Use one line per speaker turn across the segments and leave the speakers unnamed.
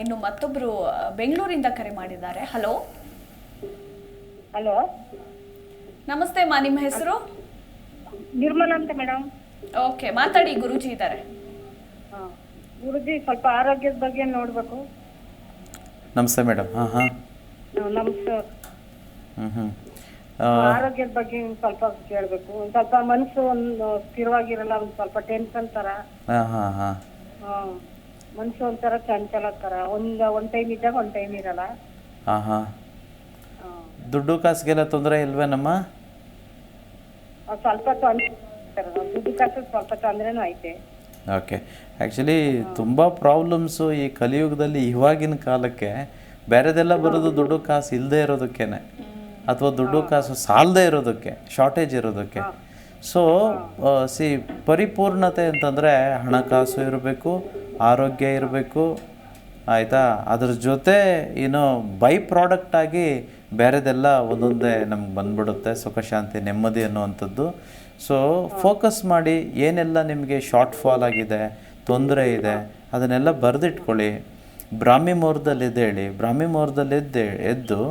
ಇನ್ನು ಮತ್ತೊಬ್ರು ಬೆಂಗಳೂರಿಂದ ಕರೆ ಮಾಡಿದ್ದಾರೆ. ಹಲೋ
ಹಲೋ,
ನಮಸ್ತೆ ಮಾ, ನಿಮ್ಮ ಹೆಸರು?
ನಿರ್ಮಲಾ ಅಂತ ಮೇಡಮ್.
ಓಕೆ, ಮಾತಾಡಿ, ಗುರೂಜಿ ಇದ್ದಾರೆ.
ಗುರುಜಿ, ಸ್ವಲ್ಪ ಆರೋಗ್ಯದ ಬಗ್ಗೆ ನೋಡ್ಬೇಕು.
ನಮಸ್ತೆ ಮೇಡಮ್. ಹಾಂ ಹಾಂ
ನಮಸ್ತೆ.
ಹ್ಞೂ
ಆರೋಗ್ಯದ ಬಗ್ಗೆ ಸ್ವಲ್ಪ ಕೇಳಬೇಕು. ಸ್ವಲ್ಪ ಮನಸ್ಸು ಒಂದು ಸ್ಥಿರವಾಗಿರಲ್ಲ, ಒಂದು ಸ್ವಲ್ಪ ಟೆನ್ಷನ್ ತರ.
ಹಾಂ ಹಾಂ ಹಾಂ
ಮನಸ್ಸು ಒಂಥರ ಚಂಚಲ ತರ, ಒಂದ್ ಟೈಮ್ ಇದ್ದಾಗ ಒಂದ್ ಟೈಮ್ ಇರಲ್ಲ.
ಹಾಂ ಹಾಂ ದುಡ್ಡು ಕಾಸಿಗೆಲ್ಲ ತೊಂದರೆ ಇಲ್ವೇನಮ್ಮ?
ಸ್ವಲ್ಪ ತೊಂದರೆ, ದುಡ್ಡು ಕಾಸು ಸ್ವಲ್ಪ ತೊಂದರೆನೂ ಐತೆ.
ಓಕೆ, ಆ್ಯಕ್ಚುಲಿ ತುಂಬ ಪ್ರಾಬ್ಲಮ್ಸು ಈ ಕಲಿಯುಗದಲ್ಲಿ ಇವಾಗಿನ ಕಾಲಕ್ಕೆ ಬೇರೆದೆಲ್ಲ ಬರೋದು ದುಡ್ಡು ಕಾಸು ಇಲ್ಲದೆ ಇರೋದಕ್ಕೇನೆ, ಅಥವಾ ದುಡ್ಡು ಕಾಸು ಸಾಲದೇ ಇರೋದಕ್ಕೆ, ಶಾರ್ಟೇಜ್ ಇರೋದಕ್ಕೆ. ಸೊ ಪರಿಪೂರ್ಣತೆ ಅಂತಂದರೆ ಹಣಕಾಸು ಇರಬೇಕು, ಆರೋಗ್ಯ ಇರಬೇಕು, ಆಯಿತಾ? ಅದ್ರ ಜೊತೆ ಬೈ ಪ್ರಾಡಕ್ಟಾಗಿ ಬೇರೆದೆಲ್ಲ ಒಂದೊಂದೇ ನಮ್ಗೆ ಬಂದ್ಬಿಡುತ್ತೆ, ಸುಖ ಶಾಂತಿ ನೆಮ್ಮದಿ ಅನ್ನುವಂಥದ್ದು. ಸೊ ಫೋಕಸ್ ಮಾಡಿ, ಏನೆಲ್ಲ ನಿಮಗೆ ಶಾರ್ಟ್ ಫಾಲ್ ಆಗಿದೆ, ತೊಂದರೆ ಇದೆ, ಅದನ್ನೆಲ್ಲ ಬರೆದಿಟ್ಕೊಳ್ಳಿ. ಬ್ರಾಹ್ಮಿ ಮುಹೂರ್ತದಲ್ಲಿ ಎದ್ದೇಳಿ, ಬ್ರಾಹ್ಮಿ ಮುಹೂರ್ತದಲ್ಲಿ ಎದ್ದು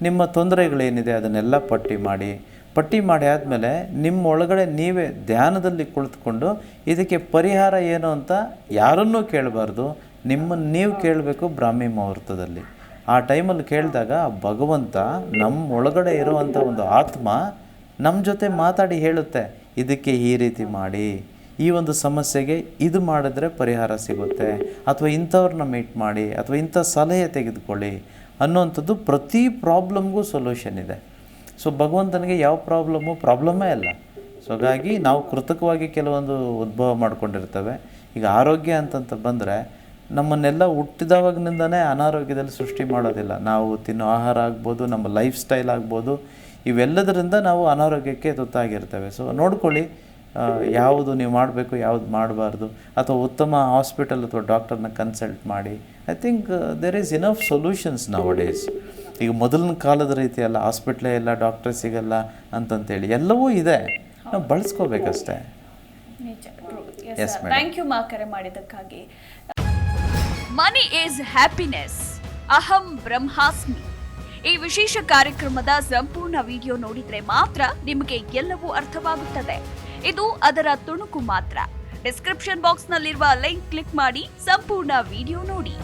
ನಿಮ್ಮ ತೊಂದರೆಗಳೇನಿದೆ ಅದನ್ನೆಲ್ಲ ಪಟ್ಟಿ ಮಾಡಿ ಆದಮೇಲೆ ನಿಮ್ಮ ಒಳಗಡೆ ನೀವೇ ಧ್ಯಾನದಲ್ಲಿ ಕುಳಿತುಕೊಂಡು ಇದಕ್ಕೆ ಪರಿಹಾರ ಏನು ಅಂತ ಯಾರನ್ನೂ ಕೇಳಬಾರ್ದು, ನಿಮ್ಮನ್ನು ನೀವು ಕೇಳಬೇಕು. ಬ್ರಾಹ್ಮಿ ಮುಹೂರ್ತದಲ್ಲಿ ಆ ಟೈಮಲ್ಲಿ ಕೇಳಿದಾಗ ಭಗವಂತ ನಮ್ಮ ಒಳಗಡೆ ಇರುವಂಥ ಒಂದು ಆತ್ಮ ನಮ್ಮ ಜೊತೆ ಮಾತಾಡಿ ಹೇಳುತ್ತೆ, ಇದಕ್ಕೆ ಈ ರೀತಿ ಮಾಡಿ, ಈ ಒಂದು ಸಮಸ್ಯೆಗೆ ಇದು ಮಾಡಿದ್ರೆ ಪರಿಹಾರ ಸಿಗುತ್ತೆ, ಅಥವಾ ಇಂಥವ್ರನ್ನ ಮೀಟ್ ಮಾಡಿ, ಅಥವಾ ಇಂಥ ಸಲಹೆ ತೆಗೆದುಕೊಳ್ಳಿ ಅನ್ನುವಂಥದ್ದು. ಪ್ರತಿ ಪ್ರಾಬ್ಲಮ್ಗೂ ಸೊಲ್ಯೂಷನ್ ಇದೆ. ಸೊ ಭಗವಂತನಿಗೆ ಯಾವ ಪ್ರಾಬ್ಲಮ್ಮೇ ಅಲ್ಲ. ಸೊ ಹಾಗಾಗಿ ನಾವು ಕೃತಕವಾಗಿ ಕೆಲವೊಂದು ಉದ್ಭವ ಮಾಡ್ಕೊಂಡಿರ್ತವೆ. ಈಗ ಆರೋಗ್ಯ ಅಂತಂತ ಬಂದರೆ ನಮ್ಮನ್ನೆಲ್ಲ ಹುಟ್ಟಿದವಾಗಿನಿಂದನೇ ಅನಾರೋಗ್ಯದಲ್ಲಿ ಸೃಷ್ಟಿ ಮಾಡೋದಿಲ್ಲ. ನಾವು ತಿನ್ನೋ ಆಹಾರ ಆಗ್ಬೋದು, ನಮ್ಮ ಲೈಫ್ ಸ್ಟೈಲ್ ಆಗ್ಬೋದು, ಇವೆಲ್ಲದರಿಂದ ನಾವು ಅನಾರೋಗ್ಯಕ್ಕೆ ತುತ್ತಾಗಿರ್ತೇವೆ. ಸೊ ನೋಡ್ಕೊಳ್ಳಿ, ಯಾವುದು ನೀವು ಮಾಡಬೇಕು, ಯಾವುದು ಮಾಡಬಾರ್ದು, ಅಥವಾ ಉತ್ತಮ ಹಾಸ್ಪಿಟಲ್ ಅಥವಾ ಡಾಕ್ಟರ್ನ ಕನ್ಸಲ್ಟ್ ಮಾಡಿ. I think there is enough solutions nowadays. ಈಗ ಮೊದಲಿನ ಕಾಲದ ರೀತಿ ಅಲ್ಲ, ಹಾಸ್ಪಿಟ್ಲೇ ಇಲ್ಲ, ಡಾಕ್ಟರ್ ಸಿಗಲ್ಲ ಅಂತಂತೇಳಿ ಎಲ್ಲವೂ ಇದೆ, ನಾವು ಬಳಸ್ಕೋಬೇಕಷ್ಟೇ.
ಥ್ಯಾಂಕ್ ಯು ಮಾ, ಕರೆ ಮಾಡಿದ್ದಕ್ಕಾಗಿ.
ಮನಿ ಈಸ್ ಹ್ಯಾಪಿನೆಸ್, ಅಹಂ ಬ್ರಹ್ಮಾಸ್ಮಿ. ಈ ವಿಶೇಷ ಕಾರ್ಯಕ್ರಮದ ಸಂಪೂರ್ಣ ವಿಡಿಯೋ ನೋಡಿದ್ರೆ ಮಾತ್ರ ನಿಮಗೆ ಎಲ್ಲವೂ ಅರ್ಥವಾಗುತ್ತದೆ. ಇದು ಅದರ ತುಣುಕು ಮಾತ್ರ. ಡಿಸ್ಕ್ರಿಪ್ಷನ್ ಬಾಕ್ಸ್ ನಲ್ಲಿರುವ ಲಿಂಕ್ ಕ್ಲಿಕ್ ಮಾಡಿ ಸಂಪೂರ್ಣ ವಿಡಿಯೋ ನೋಡಿ.